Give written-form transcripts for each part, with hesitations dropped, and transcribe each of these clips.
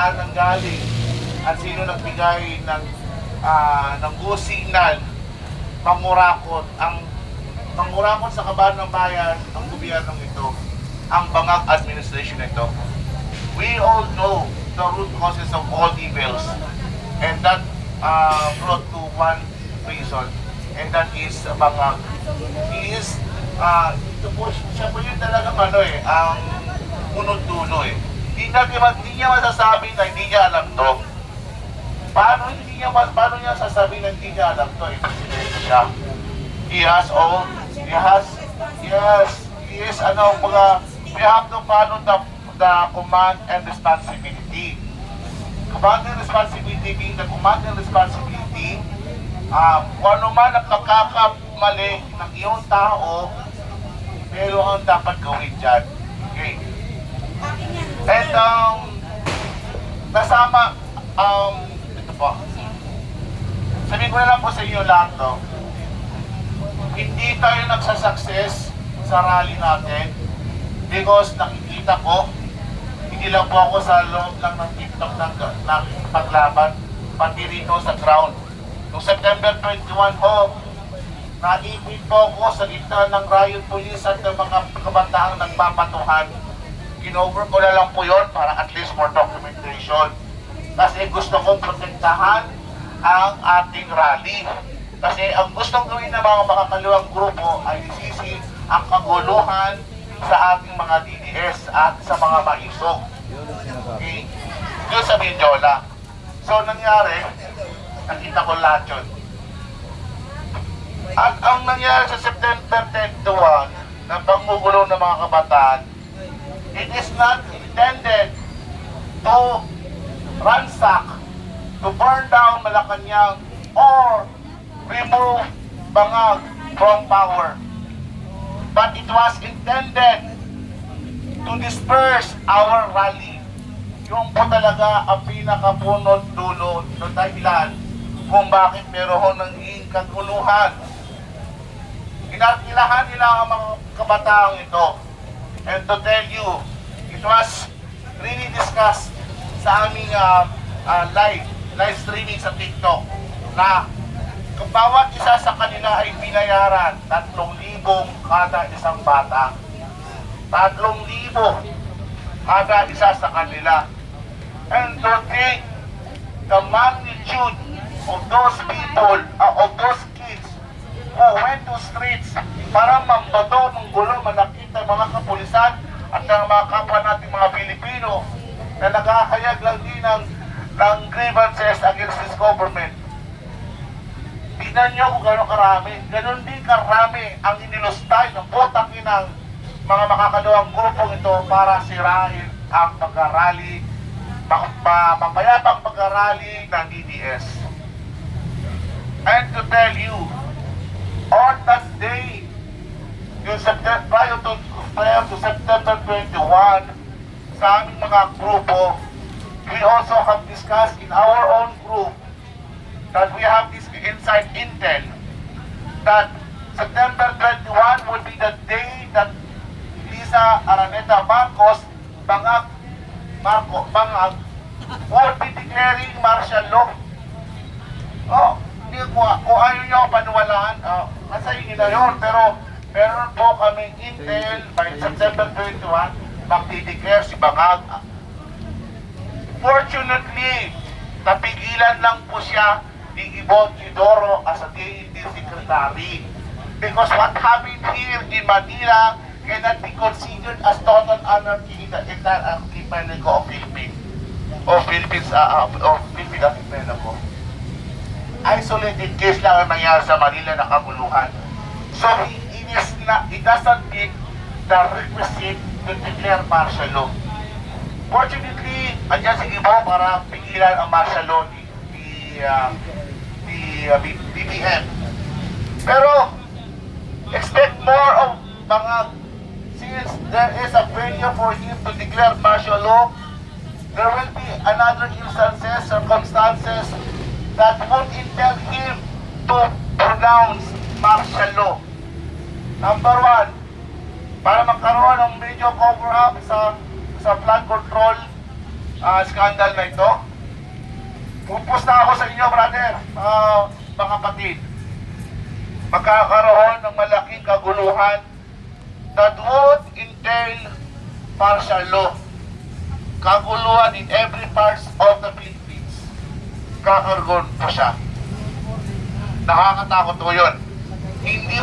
saan nanggaling at sino nagbigay ng go signal, pangurakot. Ang pangurakot sa kaban ng bayan, ang gobyernong ito, ang bangag administration ito. We all know the root causes of all evils, and that brought to one reason, and that is bangag. He is, siya po yun talagang ang unod dulo eh. Hindi niya masasabi na hindi niya alam to. Paano niya sasabihin na hindi niya alam to? Presidente siya. He has, we have to follow the command and responsibility. Command and responsibility being the command and responsibility, kung ano man ang pagkakamali ng iyong tao, pero ang dapat gawin dyan. Okay. And kasama, ito po, sabihin ko na lang po sa inyo lahat to, hindi tayo nagsasucess sa rally natin because nakikita ko, hindi lang po ako sa loob lang ng TikTok ng paglaban, pati rito sa ground. Noong September 21 ho, naipit po ako sa gitna ng riot police at ng mga kabataang nagpapatuhan. Ginover ko na lang po yon para at least for documentation. Kasi gusto kong protektahan ang ating rally. Kasi ang gustong gawin ng mga makakaluwang grupo ay isisi ang kaguluhan sa ating mga DDS at sa mga maisog. Okay? Yun sa Medyola. So nangyari, nakita ko lahat yun. At ang nangyari sa September 21 na panggugulo ng mga kabataan, it is not intended to ransack, to burn down Malacanang, or remove Bangag from power. But it was intended to disperse our rally. Yung po talaga ang pinakapunot dulo ng dahilan kung bakit meron ng kaguluhan. Inarkilahan nila ang mga kabataang ito. And to tell you, it was really discussed sa aming live streaming sa TikTok na bawat isa sa kanila ay binayaran 3,000 kada isang bata. 3,000 kada isa sa kanila. And to think the magnitude of those people, of those kids who went to streets para mambato ng gulo, manakit ng mga kapulisan at ng mga kapwa nating mga Pilipino na nagkakayag lang din ng grievances against this government. Tignan nyo kung gano'ng karami. Ganon din karami ang inilustay ng putang inang mga makakaluwang grupong ito para sirain ang pagkarally, mapayapang pagkarally ng DDS. And to tell you, on that day, yung prior to September 21, sa aming mga grupo, we also have discussed in our own group that we have this inside intel that September 21 will be the day that Lisa Araneta Marcos, Bangag, will be declaring martial law. Oh, hindi ko, kung ayaw nyo paniwalaan, nasa inyo na yun, pero meron po kaming intel by September 21, magdideclare si Bangag. Fortunately, napigilan lang po siya ni Ibon Chidoro as a DND secretary. Because what happened here in Manila cannot be considered as total anarchy in the entire archipelago of Philippines. Or Philippines archipelago. Isolated case lang ang nangyari sa Manila na kaguluhan. So he doesn't meet the requisite to declare martial law. Fortunately, andyan si Ibo para pigilan ang martial law ni BBM. Pero, expect more of Bangag. Since there is a failure for him to declare martial law, there will be another instances, circumstances that would entail him to pronounce martial law. Number one, para magkaroon ng medyo cover-up sa flood control scandal na ito. Pupus na ako sa inyo, brother, mga kapatid. Magkakaroon ng malaking kaguluhan that would entail martial law. Kaguluhan in every part of the Philippines. Kakaroon po siya. Nakakatakot po yun. Hindi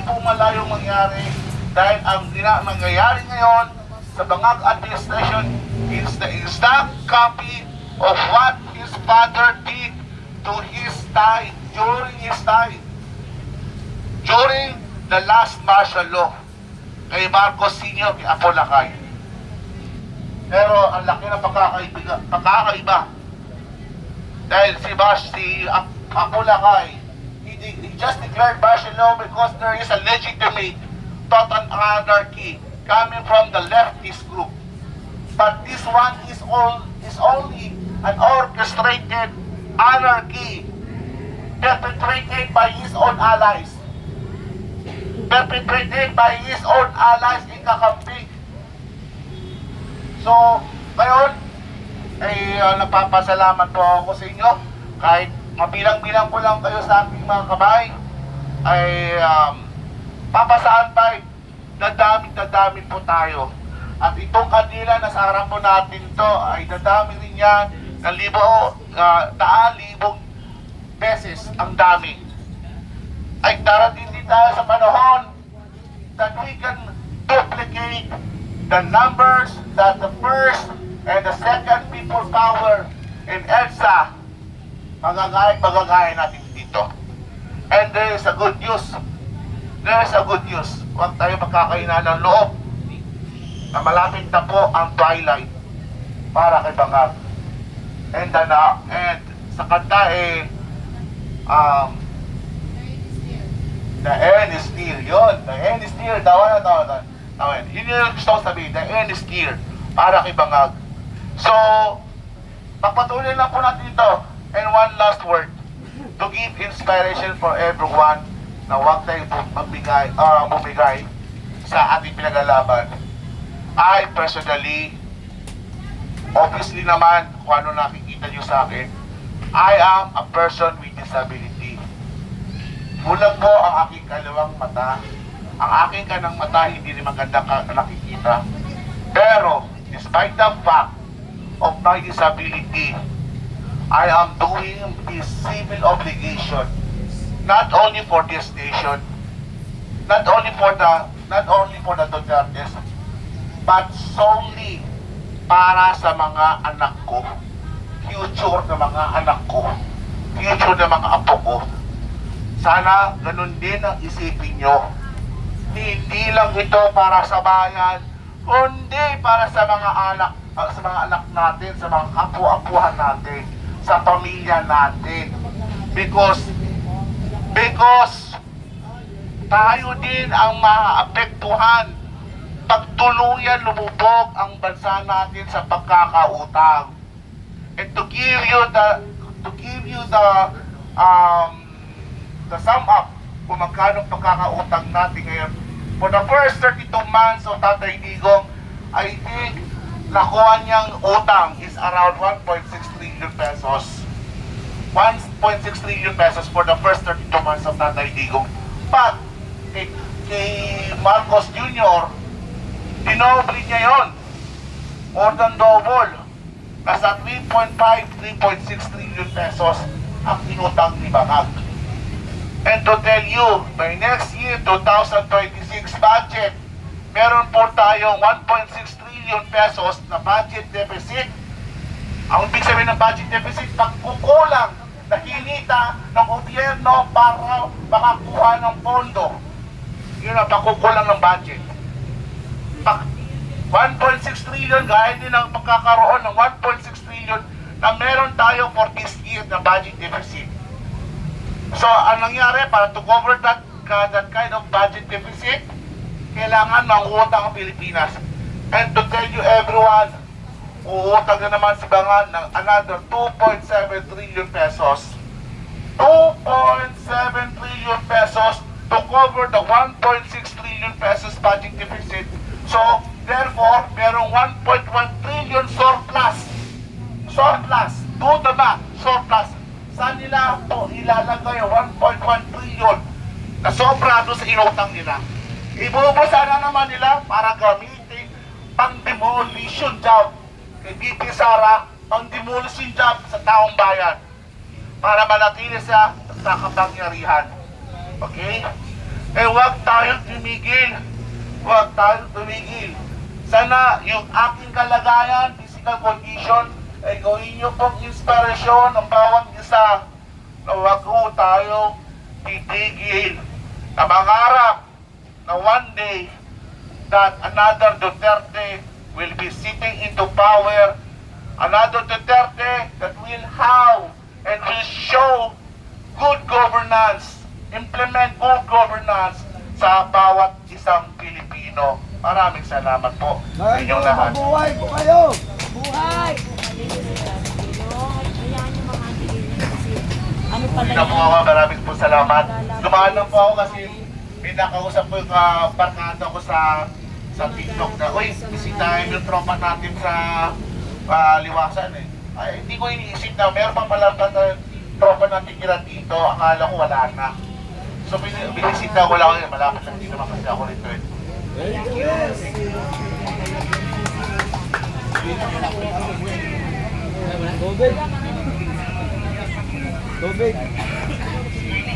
po malayong mangyari dahil ang nangyayari ngayon sa Bangag administration is the exact copy of what his father did to his time, during the last martial law kay Marcos Sr. kay Apo Lakay. Pero ang laki ng pagkakaiba dahil si Apo Lakay, he just declared martial law because there is a legitimate total anarchy coming from the leftist group. But this one is only an orchestrated anarchy perpetrated by his own allies. In Kakambing. So, ngayon, napapasalamat po ako sa inyo. Kahit mabilang-bilang po lang kayo sa ating mga kamay, ay papasaan pa, dadami po tayo. At itong kanila na sa harap po natin to ay dadami rin yan ng daan-libong beses ang dami. Ay darating din tayo sa panahon that we can duplicate the numbers that the first and the second people power in EDSA magagaya natin dito. And there is a good news. Huwag tayo magkakaina ng loob na malapit na po ang twilight para kay Bangag. And sa kanta the end is near. Yun, the end is near. Tawa. Yun yung gusto ko sabihin, the end is near para kay Bangag. So, pagpatuloy lang po natin ito. And one last word, to give inspiration for everyone na huwag tayo bumigay sa ating pinagalaban. I personally, obviously naman, kung ano nakikita nyo sa akin, I am a person with disability. Bulag po ang aking kalawang mata. Ang aking kanang mata hindi rin maganda nakikita. Pero, despite the fact of my disability, I am doing this civil obligation, not only for this nation, not only for the Dutertes, but solely para sa mga anak ko, future ng mga anak ko, future ng mga apo ko. Sana ganun din ang isipin nyo. Hindi lang ito para sa bayan, kundi para sa mga anak natin, sa mga apo-apuhan natin, sa pamilya natin. Because tayo din ang maaapektuhan pag tuluyan lumubog ang bansa natin sa pagkakautang. And to give you the sum up kung magkano pagkakautang natin ngayon. For the first 32 months of Tatay Digong, I think nakuha niyang utang is around 1.6 trillion pesos. 1.6 trillion pesos for the first 32 months of Tatay Digong. But kay Marcos Jr., dinoble niya yon, more than double. Nasa 3.6 trillion pesos ang inutang ni Bangag. And to tell you, by next year, 2026 budget, meron po tayong 1.6 trillion pesos na budget deficit. Ang ibig sabihin ng budget deficit, pagkukulang na hinita ng gobyerno para makakuha ng pondo. Yun ang pagkukulang ng budget. 1.6 trillion, gaya din ang pagkakaroon ng 1.6 trillion na meron tayo for this year na budget deficit. So, ang nangyari, para to cover that kind of budget deficit, kailangan mangutang ang Pilipinas. And to tell you everyone, uutang na naman si Bangag ng another 2.7 trillion pesos. 2.7 trillion pesos to cover the 1.6 trillion pesos budget deficit. So, therefore, merong 1.1 trillion surplus inutang nila. Ibubusa na naman nila para gamitin pang demolition job. Kay BP Sara, pang demolition job sa taong bayan. Para manatili sa kapangyarihan. Okay? Eh huwag tayong tumigil. Huwag tayong tumigil. Sana yung aking kalagayan, physical condition, ay gawin nyo pong inspirasyon ng bawat isa na huwag ho tayo titigil na mangarap na one day that another Duterte will be sitting into power, another Duterte that will have and will show good governance, implement good governance sa bawat isang Pilipino. Maraming salamat po sa inyong lahat. Mabuhay po kayo! Buhay! Hayaan yung mga anti-gay kasi ano pala Hindi na po ako, maraming po salamat. Dumaan lang po ako kasi may nakausap po yung barkada ko sa TikTok na, uy, bisitahin yung tropa natin sa Liwasan eh. Ay, hindi ko iniisip na meron pa pala tropa natin kira dito, akala ko wala na. So binisita ko lang, malapit lang din naman kasi ako rito eh. Tubig! Tubig!